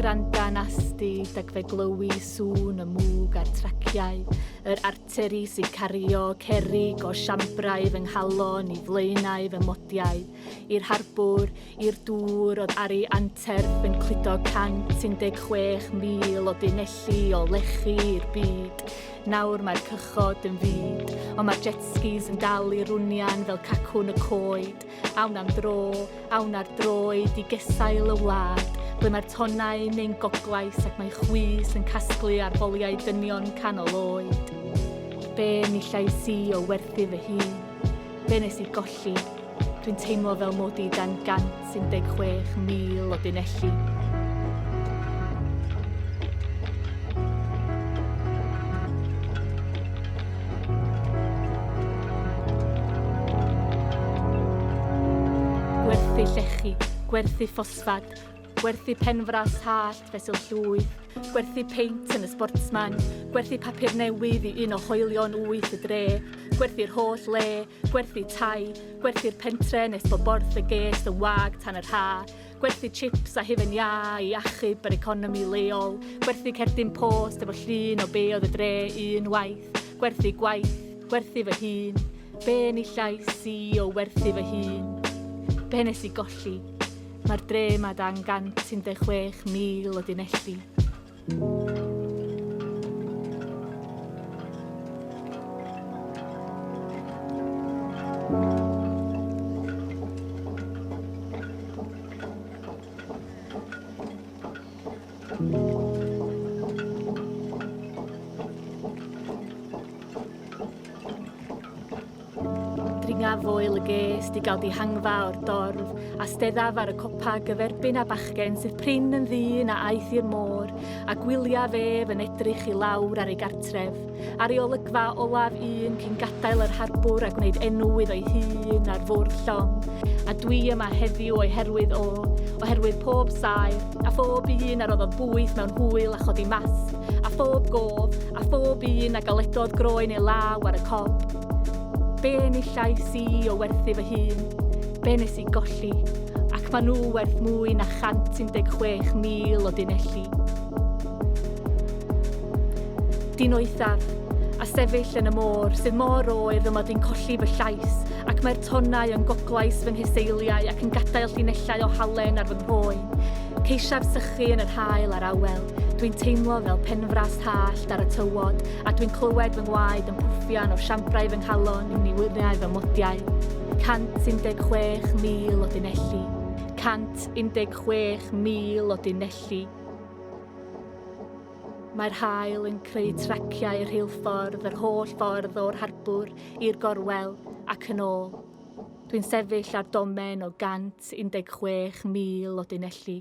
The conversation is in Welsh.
Granda nasti, dagfe glywi, sŵn y mwg a'r traciau, yr arteri sy'n cario cerig o siambrau fy nghalon I Flaenau fy modiau, i'r harbwr, i'r dŵr oedd ar ei anterth yn cludo 116,000 o dunelli o lechi i'r byd. Nawr mae'r cychod yn fyd, ond mae'r jetskis yn dal I rwnian fel cacwn y coed. Awn am dro, awn ar droed I gesail y wlad, ble mae'r tonnau neu'n goglais ac mae chwys yn casglu ar foliau dynion canol oed. Be ni llais I o werthu fy hun? Be nes I golli? Dwi'n teimlo fel mod I dan 116,000 o dunelli. Gwerthu llechi, gwerthu ffosfad, gwerthu penfras hallt fesul llwyth, gwerthu peint yn y sportsman, gwerthu papur newydd I un o hoelion 8 y dre, gwerthu'r holl le, gwerthu tai, gwerthu'r pentre nes bod borth y gest y wag tan yr ha, gwerthu chips a hufen ia I achub yr economi leol, gwerthu cerdyn post efo llun o be oedd y dre un waith, gwerthu gwaith, gwerthu fy hun, be ni llais I o werthu fy hun, be nes I golli. Mae'r dre ma dan 116,000 o dunelli. Dringa foel y gest I gael dihangfa o'r dorf, a steddaf ar y copa gyferbyn a bachgen sydd prin yn ddyn a aeth i'r môr, a gwylia fef yn edrych I lawr ar ei gartref, ar ei olygfa olaf un cyn gadael yr harbwr a gwneud enw iddo'i hun ar fwrdd llong, a dwi yma heddiw oherwydd pob saer, a phob un a roddodd bwyth mewn hwyl a chodi mas, a phob gof, a phob un a galedodd groen ei law ar y cob. Be ni llais I o werthu fy hun? Be nes I golli? Ac maen nhw werth mwy na 116,000 o dunelli. Dyn oethaf, a sefyll yn y môr, sydd mor oer fy mod i'n colli fy llais, ac mae'r tonnau yn goglais fy nghyseiliau ac yn gadael llinellau o halen ar fy nghoen. Ceisiaf sychu yn yr hael ar awel, dwi'n teimlo fel penfras hallt ar y tywod, a dwi'n clywed fy ngwaed yn pwffian o siambrau fy nghalon I niwyrniau fy modiau. 116,000 o dunelli. 116,000 o dunelli. Mae'r hael yn creu traciau rheilffordd yr holl ffordd o'r harbwr i'r gorwel ac yn ôl. Dwi'n sefyll ar domen o 116,000 o dunelli.